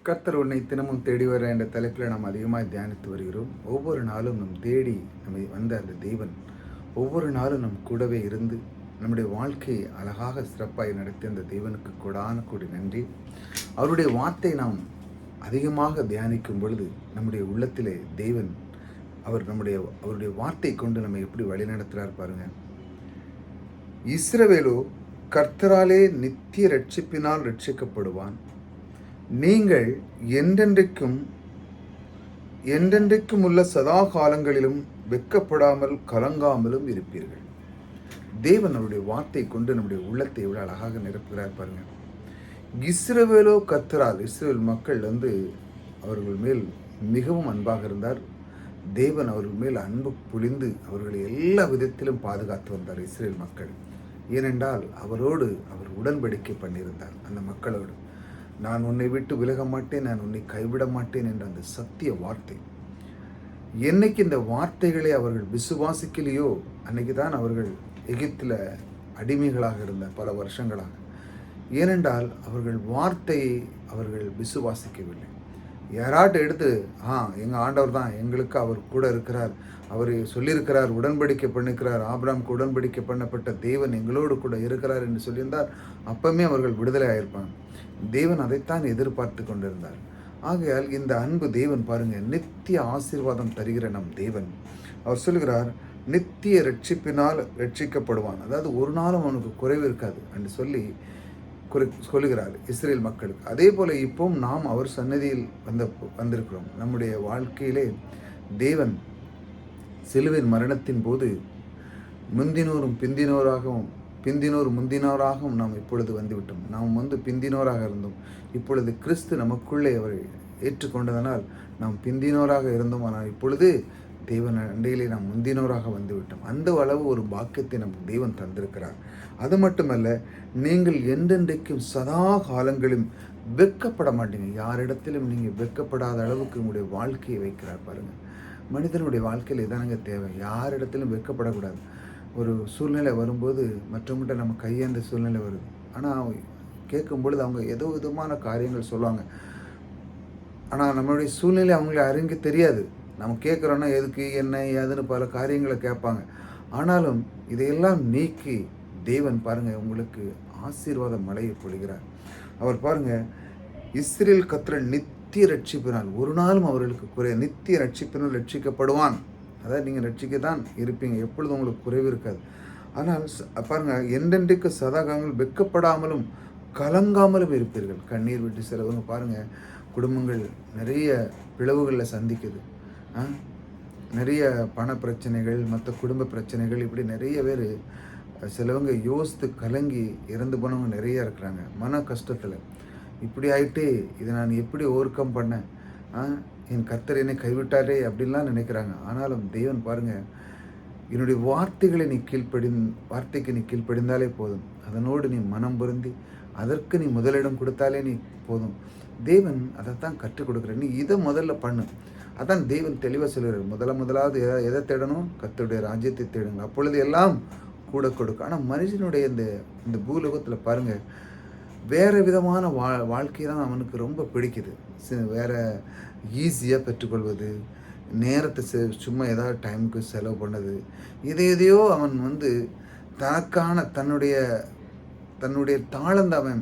கர்த்தர் உன்னை தினமும் தேடி வர என்ற தலைப்பில் நாம் அதிகமாக தியானித்து வருகிறோம். ஒவ்வொரு நாளும் நம் தேடி நம்மை வந்த அந்த தேவன் ஒவ்வொரு நாளும் நம் கூடவே இருந்து நம்முடைய வாழ்க்கையை அழகாக சிறப்பாக நடத்திய அந்த தேவனுக்கு கொடான கூடி நன்றி. அவருடைய வார்த்தை நாம் அதிகமாக தியானிக்கும் பொழுது நம்முடைய உள்ளத்திலே தேவன் அவருடைய வார்த்தை கொண்டு நம்மை எப்படி வழிநடத்துகிறார் பாருங்க. இஸ்ரவேலோ கர்த்தராலே நித்திய ரட்சிப்பினால் ரட்சிக்கப்படுவான். நீங்கள் என்றென்றைக்கும் உள்ள சதா காலங்களிலும் வெட்கப்படாமல் கலங்காமலும் இருப்பீர்கள். தேவன் அவருடைய வார்த்தை கொண்டு நம்முடைய உள்ளத்தை எவ்வளவு அழகாக நிரப்புகிறார் பாருங்க. இஸ்ரவேலோ கர்த்தரால், இஸ்ரவேல் மக்கள் அவர்கள் மேல் மிகவும் அன்பாக இருந்தார். தேவன் அவர்கள் மேல் அன்பு புரிந்து அவர்களை எல்லா விதத்திலும் பாதுகாத்து வந்தார் இஸ்ரவேல் மக்கள். ஏனென்றால் அவரோடு அவர் உடன்படிக்கை பண்ணியிருந்தார். அந்த மக்களோடு நான் உன்னை விட்டு விலக மாட்டேன், நான் உன்னை கைவிட மாட்டேன் என்ற அந்த சத்திய வார்த்தை. என்னைக்கு இந்த வார்த்தைகளை அவர்கள் விசுவாசிக்கலையோ அன்னைக்கு தான் அவர்கள் எகிப்தில் அடிமைகளாக இருந்த பல வருஷங்களாக. ஏனென்றால் அவர்கள் வார்த்தையை அவர்கள் விசுவாசிக்கவில்லை. யாராட்டு எடுத்து எங்கள் ஆண்டவர் தான், எங்களுக்கு அவர் கூட இருக்கிறார், அவர் சொல்லியிருக்கிறார், உடன்படிக்கை பண்ணிக்கிறார், ஆபிரகாமுக்கு உடன்படிக்கை பண்ணப்பட்ட தேவன் எங்களோடு கூட இருக்கிறார் என்று சொல்லியிருந்தார், அப்பவுமே அவர்கள் விடுதலை ஆயிருப்பாங்க. தேவன் அதைத்தான் எதிர்பார்த்து கொண்டிருந்தார். ஆகையால் இந்த அன்பு தேவன் பாருங்க, நித்திய ஆசீர்வாதம் தருகிற நம் தேவன். அவர் சொல்கிறார், நித்திய ரட்சிப்பினால் ரட்சிக்கப்படுவான். அதாவது ஒரு நாளும் அவனுக்கு குறைவு இருக்காது என்று சொல்லுகிறார் இஸ்ரேல் மக்களுக்கு. அதே போல இப்பவும் நாம் அவர் சன்னதியில் வந்திருக்கிறோம். நம்முடைய வாழ்க்கையிலே தேவன் சிலுவின் மரணத்தின் போது முந்தினோரும் முந்தினோராகவும் நாம் இப்பொழுது வந்துவிட்டோம். நாம் பிந்தினோராக இருந்தோம், இப்பொழுது கிறிஸ்து நமக்குள்ளே அவரை ஏற்றுக்கொண்டதனால் நாம் பிந்தினோராக இருந்தோம். ஆனால் இப்பொழுது தேவன் அண்டையிலே நாம் முந்தினோராக வந்துவிட்டோம். அந்த அளவு ஒரு பாக்கியத்தை நமக்கு தேவன் தந்திருக்கிறார். அது மட்டுமல்ல, நீங்கள் என்றென்றைக்கும் சதா காலங்களும் வெட்கப்பட மாட்டீங்க. யாரிடத்திலும் நீங்கள் வெட்கப்படாத அளவுக்கு உங்களுடைய வாழ்க்கையை வைக்கிறார் பாருங்க. மனிதனுடைய வாழ்க்கையில் இதானங்க தேவை. யாரிடத்திலும் வெட்கப்படக்கூடாது. ஒரு சூழ்நிலை வரும்போது மற்றவங்கிட்ட நம்ம கையேந்த சூழ்நிலை வருது. ஆனால் கேட்கும் பொழுது அவங்க ஏதோ விதமான காரியங்கள் சொல்லுவாங்க. ஆனால் நம்மளுடைய சூழ்நிலை அவங்கள அறிங்க தெரியாது. நம்ம கேட்குறோன்னா எதுக்கு என்ன ஏதுன்னு பல காரியங்களை கேட்பாங்க. ஆனாலும் இதையெல்லாம் நீக்கி தேவன் பாருங்க உங்களுக்கு ஆசீர்வாத மழையை பொழிகிறார். அவர் பாருங்க, இஸ்ரேல் கர்த்தர் நித்திய ரட்சிப்பினால் ஒரு நாளும் அவர்களுக்கு நித்திய ரட்சிப்பினால் ரட்சிக்கப்படுவான். அதாவது நீங்கள் ரட்சிக்க தான் இருப்பீங்க, எப்பொழுதும் உங்களுக்கு குறைவு இருக்காது. ஆனால் பாருங்கள், என்றென்றைக்கு சதாகாலங்கள் வெட்கப்படாமலும் கலங்காமலும் இருப்பீர்கள். கண்ணீர் விட்டு சிலவங்க பாருங்கள், குடும்பங்கள் நிறைய பிளவுகளில் சந்திக்குது. நிறைய பண பிரச்சனைகள், மற்ற குடும்ப பிரச்சனைகள், இப்படி நிறைய பேர் சிலவங்க யோசித்து கலங்கி இறந்து போனவங்க நிறைய இருக்கிறாங்க. மன கஷ்டத்தில் இப்படி ஆகிட்டு இதை நான் எப்படி ஓவர் கம் பண்ணேன், என் கர்த்தர் என்னை கைவிட்டாரே அப்படின்லாம் நினைக்கிறாங்க. ஆனாலும் தேவன் பாருங்கள், என்னுடைய வார்த்தைக்கு நீ கீழ்ப்படிந்தாலே போதும். அதனோடு நீ மனம் பொருந்தி அதற்கு நீ முதலிடம் கொடுத்தாலே நீ போதும். தேவன் அதைத்தான் கற்றுக் கொடுக்குறேன். நீ இதை முதல்ல பண்ணு. அதான் தேவன் தெளிவாக சொல்கிறார். முதலாவது எதை தேடணும்? கர்த்தருடைய ராஜ்யத்தை தேடுங்க, அப்பொழுது எல்லாம் கூட கொடுக்கும். ஆனால் மனுஷனுடைய இந்த பூலோகத்தில் பாருங்கள், வேறு விதமான வாழ்க்கை தான் அவனுக்கு ரொம்ப பிடிக்குது. வேறு ஈஸியாக பெற்றுக்கொள்வது, நேரத்தை சும்மா ஏதாவது டைமுக்கு செலவு பண்ணது, எதையோ அவன் தனக்கான தன்னுடைய தாளந்த அவன்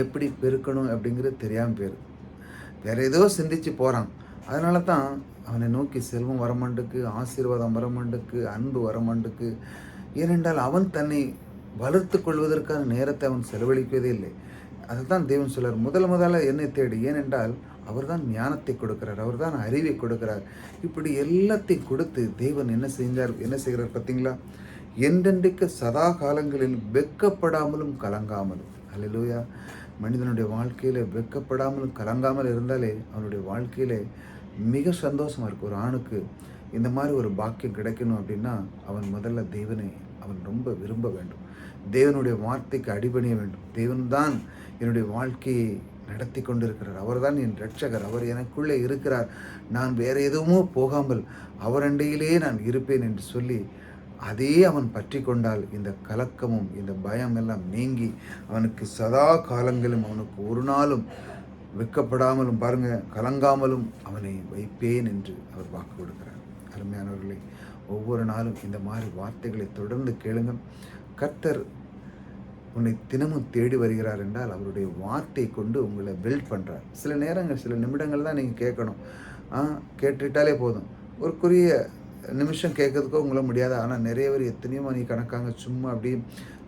எப்படி பெருக்கணும் அப்படிங்கிறது தெரியாமல் போயிடுது. வேறு ஏதோ சிந்திச்சு போகிறான். அதனால தான் அவனை நோக்கி செல்வம் வரமாண்டுக்கு, ஆசீர்வாதம் வரமாண்டுக்கு, அன்பு வரமாண்டுக்கு. ஏனென்றால் அவன் தன்னை வளர்த்து கொள்வதற்கான நேரத்தை அவன் செலவழிப்பதே இல்லை. அதை தான் தேவன் சொல்றார், முதல்ல என்னை தேடு. ஏனென்றால் அவர் தான் ஞானத்தை கொடுக்கிறார், அவர் தான் அறிவை கொடுக்கிறார். இப்படி எல்லாத்தையும் கொடுத்து தேவன் என்ன செய்கிறார் பார்த்தீங்களா? என்றென்றைக்கு சதா காலங்களில் வெட்கப்படாமலும் கலங்காமலும். அல்லேலூயா. மனிதனுடைய வாழ்க்கையில் வெட்கப்படாமலும் கலங்காமல் இருந்தாலே அவனுடைய வாழ்க்கையில் மிக சந்தோஷமாக இருக்கும். ஒரு ஆணுக்கு இந்த மாதிரி ஒரு பாக்கியம் கிடைக்கணும் அப்படின்னா அவன் முதல்ல தேவனை அவன் ரொம்ப விரும்ப வேண்டும். தேவனுடைய வார்த்தைக்கு அடிபணிய வேண்டும். தேவன்தான் என்னுடைய வாழ்க்கையை நடத்தி கொண்டிருக்கிறார், அவர்தான் என் இரட்சகர், அவர் எனக்குள்ளே இருக்கிறார், நான் வேறு எதுவுமோ போகாமல் அவர் அண்டையிலே நான் இருப்பேன் என்று சொல்லி அதே அவன் பற்றி கொண்டால் இந்த கலக்கமும் இந்த பயம் எல்லாம் நீங்கி அவனுக்கு சதா காலங்களும் அவனுக்கு ஒரு நாளும் வெட்கப்படாமலும் பாருங்க கலங்காமலும் அவனை வைப்பேன் என்று அவர் வாக்கு கொடுக்கிறார். அருமையானவர்களே, ஒவ்வொரு நாளும் இந்த மாதிரி வார்த்தைகளை தொடர்ந்து கேளுங்க. கர்த்தர் உன்னை தினமும் தேடி வருகிறார் என்றால் அவருடைய வார்த்தை கொண்டு உங்களை பில்ட் பண்ணுறார். சில நேரங்கள் சில நிமிடங்கள் தான் நீங்கள் கேட்கணும். கேட்டுட்டாலே போதும். ஒரு குறிய நிமிஷம் கேட்கறதுக்கோ உங்களால் முடியாது. ஆனால் நிறைய பேர் எத்தனையோ மணி கணக்காங்க சும்மா அப்படி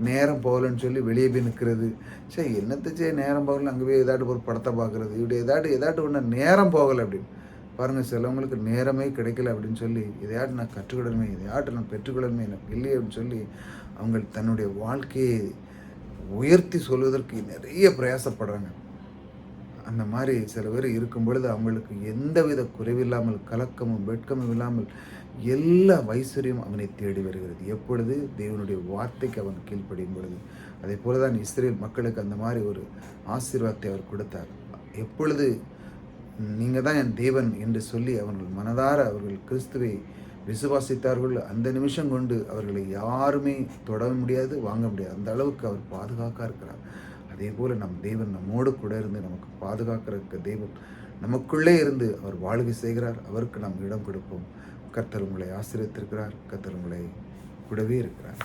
நேரம் போகலன்னு சொல்லி வெளியே போய் நிற்கிறது. சரி என்னத்துச்சே நேரம் போகல, அங்கே போய் ஏதாட்டு ஒரு படத்தை பார்க்குறது, இப்படி ஏதாட்டு ஒன்று நேரம் போகலை அப்படின்னு பாருங்கள். சிலவங்களுக்கு நேரமே கிடைக்கல அப்படின்னு சொல்லி எதையாட்டு நான் கற்றுக்கிடணுமே, எதையாட்டு நான் பெற்றுக்கொள்ளணுமே எனக்கு இல்லையே அப்படின்னு சொல்லி அவங்க தன்னுடைய வாழ்க்கையை உயர்த்தி சொல்வதற்கு நிறைய பிரயாசப்படுறாங்க. அந்த மாதிரி சில பேர் இருக்கும் பொழுது அவங்களுக்கு எந்தவித குறைவில்லாமல், கலக்கமும் வெட்கமும் இல்லாமல் எல்லா ஐஸ்வர்யம் அவனை தேடி வருகிறது. எப்பொழுது தேவனுடைய வார்த்தைக்கு அவன் கீழ்ப்படியும் பொழுது. அதே போல தான் இஸ்ரேல் மக்களுக்கு அந்த மாதிரி ஒரு ஆசீர்வாதத்தை அவர் கொடுத்தார். எப்பொழுது நீங்கள் தான் என் தேவன் என்று சொல்லி அவர்கள் மனதார அவர்கள் கிறிஸ்துவை விசுவாசித்தார்கள், அந்த நிமிஷம் கொண்டு அவர்களை யாருமே தொட முடியாது, வாங்க முடியாது. அந்த அளவுக்கு அவர் பாதுகாக்க இருக்கிறார். அதே போல் நம் தேவன் நம்மோடு கூட இருந்து நமக்கு பாதுகாக்கிறதுக்கு தேவன் நமக்குள்ளே இருந்து அவர் வாழ்க்கை செய்கிறார். அவருக்கு நாம் இடம் கொடுப்போம். கர்த்தர் உங்களை ஆசீர்வதித்திருக்கிறார். கர்த்தர் உங்களை கூடவே இருக்கிறார்.